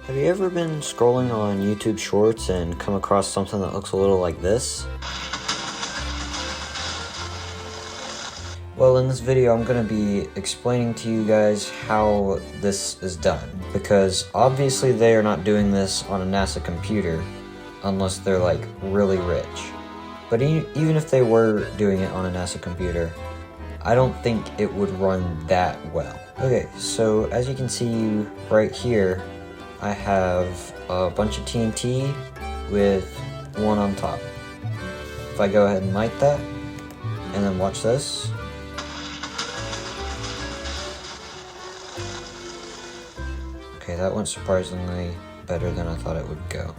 Have you ever been scrolling on YouTube Shorts and come across something that looks a little like this? Well, in this video I'm going to be explaining to you guys how this is done, because obviously they are not doing this on a NASA computer unless they're like really rich. But even if they were doing it on a NASA computer, I don't think it would run that well. Okay, so as you can see right here, I have a bunch of TNT with one on top. If I go ahead and light that, and then watch this. Okay, that went surprisingly better than I thought it would go.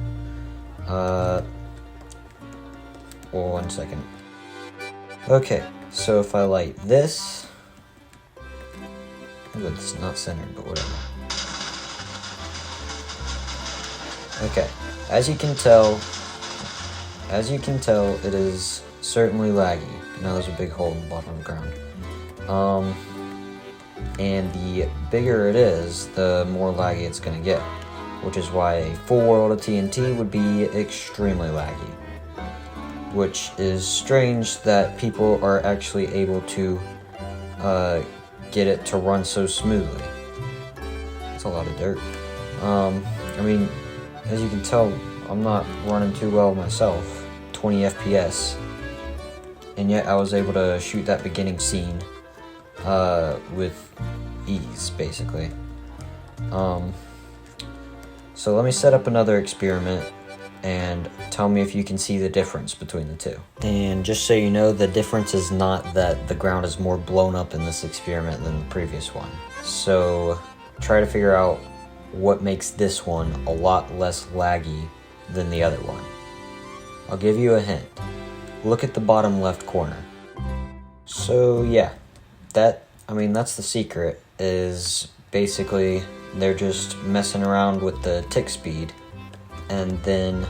Well, 1 second. Okay, so if I light this, it's not centered, but whatever. Okay, as you can tell, it is certainly laggy. Now there's a big hole in the bottom of the ground. And the bigger it is, the more laggy it's gonna get, which is why a full world of TNT would be extremely laggy. Which is strange that people are actually able to get it to run so smoothly. That's a lot of dirt. I mean, as you can tell, I'm not running too well myself, 20 FPS, and yet I was able to shoot that beginning scene with ease, basically. So let me set up another experiment and tell me if you can see the difference between the two. And just so you know, the difference is not that the ground is more blown up in this experiment than the previous one. So try to figure out what makes this one a lot less laggy than the other one. I'll give you a hint. Look at the bottom left corner. So yeah, that's the secret, is basically they're just messing around with the tick speed and then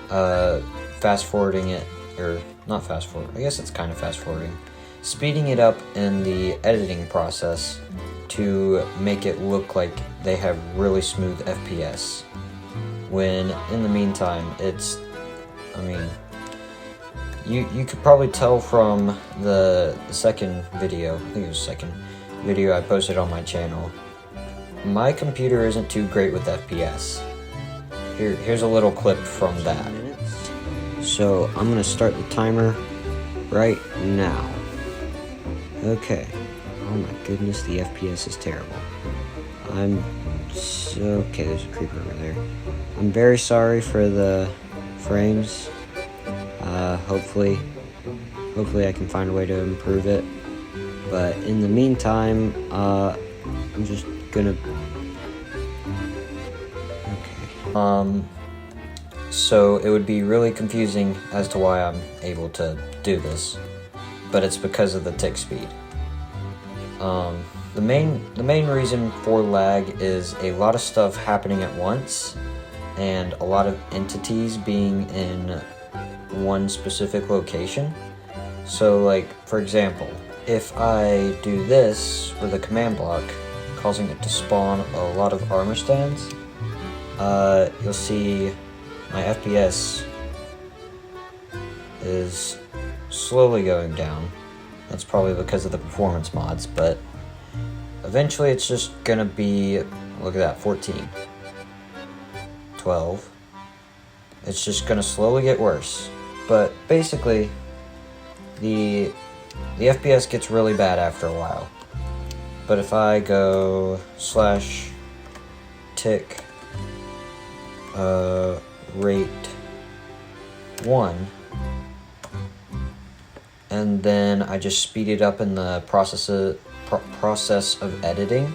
fast forwarding it, or not fast forward, I guess it's kind of fast forwarding, speeding it up in the editing process to make it look like they have really smooth FPS, when in the meantime you could probably tell from the second video, I think it was the second video I posted on my channel, my computer isn't too great with FPS. Here's a little clip from that. So I'm gonna start the timer right now. Okay. Oh my goodness, the FPS is terrible. Okay, there's a creeper over there. I'm very sorry for the frames. Hopefully I can find a way to improve it. But in the meantime, I'm just gonna... Okay. So it would be really confusing as to why I'm able to do this, but it's because of the tick speed. The main reason for lag is a lot of stuff happening at once, and a lot of entities being in one specific location. So like, for example, if I do this with a command block, causing it to spawn a lot of armor stands, you'll see my FPS is slowly going down. That's probably because of the performance mods, but eventually it's just gonna be, look at that, 14, 12. It's just gonna slowly get worse. But basically, the FPS gets really bad after a while. But if I go /tick rate 1, and then I just speed it up in the process of editing,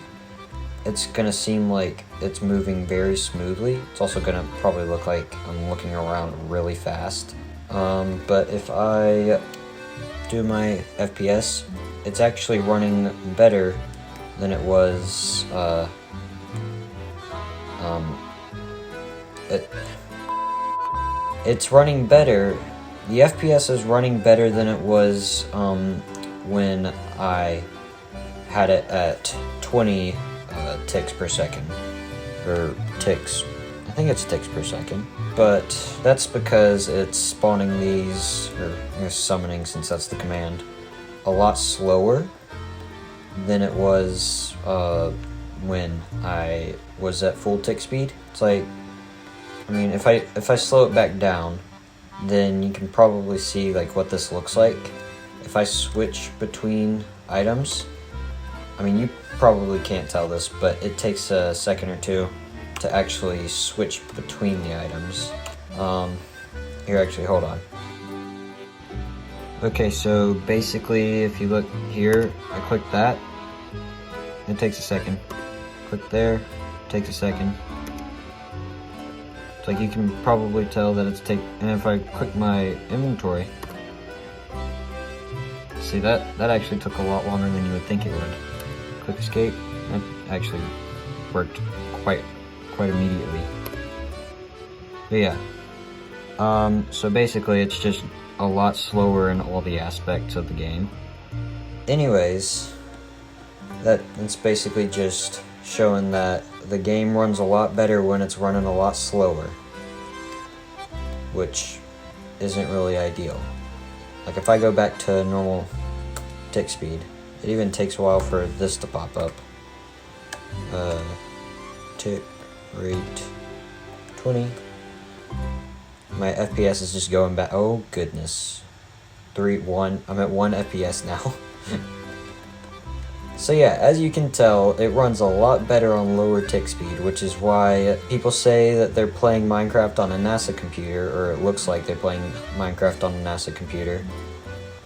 it's gonna seem like it's moving very smoothly. It's also gonna probably look like I'm looking around really fast. But if I do my FPS, it's actually running better than it was, it's running better. The FPS is running better than it was when I had it at 20 ticks per second, or ticks. I think it's ticks per second. But that's because it's spawning these, or summoning, since that's the command, a lot slower than it was when I was at full tick speed. It's like, I mean, if I slow it back down, then you can probably see like what this looks like. If I switch between items, I mean, you probably can't tell this, but it takes a second or two to actually switch between the items. Here, actually, hold on. Okay, so basically, if you look here, I click that, it takes a second. Click there, it takes a second. It's like you can probably tell that it's and if I click my inventory, see that actually took a lot longer than you would think it would. Click escape, that actually worked quite immediately. But yeah, so basically it's just a lot slower in all the aspects of the game. Anyways, it's basically just showing that the game runs a lot better when it's running a lot slower, which isn't really ideal. Like if I go back to normal tick speed, it even takes a while for this to pop up. Tick rate 20. My FPS is just going back. Oh goodness. 1. I'm at 1 FPS now. So yeah, as you can tell, it runs a lot better on lower tick speed, which is why people say that they're playing Minecraft on a NASA computer, or it looks like they're playing Minecraft on a NASA computer,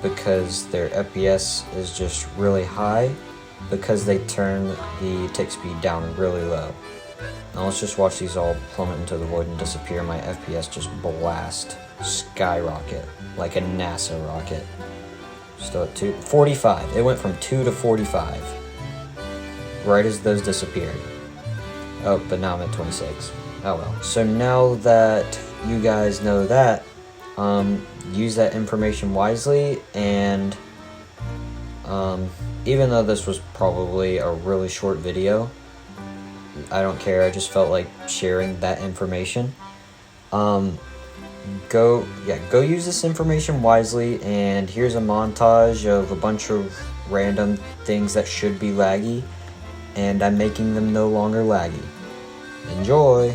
because their FPS is just really high, because they turn the tick speed down really low. Now let's just watch these all plummet into the void and disappear. My FPS just blast, skyrocket, like a NASA rocket. Still at 45. It went from 2 to 45. Right as those disappeared. Oh, but now I'm at 26. Oh well. So now that you guys know that, use that information wisely, and even though this was probably a really short video, I don't care, I just felt like sharing that information. Go use this information wisely, and here's a montage of a bunch of random things that should be laggy, and I'm making them no longer laggy. Enjoy!